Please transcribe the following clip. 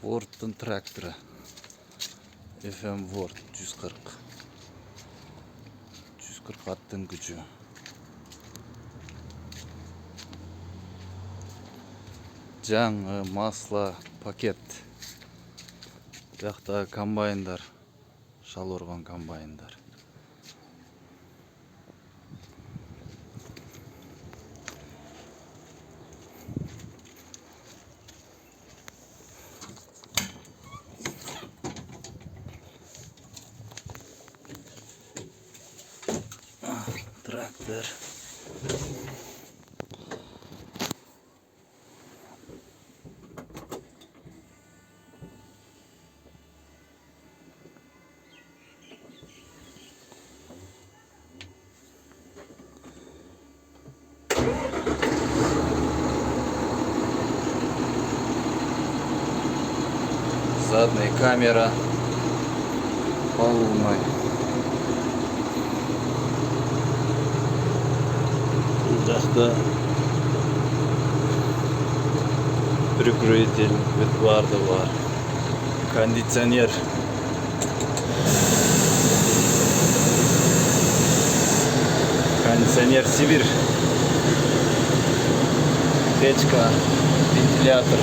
Word'un тракторы. FM Word 140. 140 аттың gücü. Жаңы масло пакет. Жақта комбайндар. Шал орған комбайндар. Трактор. Задняя камера полная. Жақта прикрытитель барды бар. Кондиционер. Кондиционер Сибирь. Печка, вентилятор.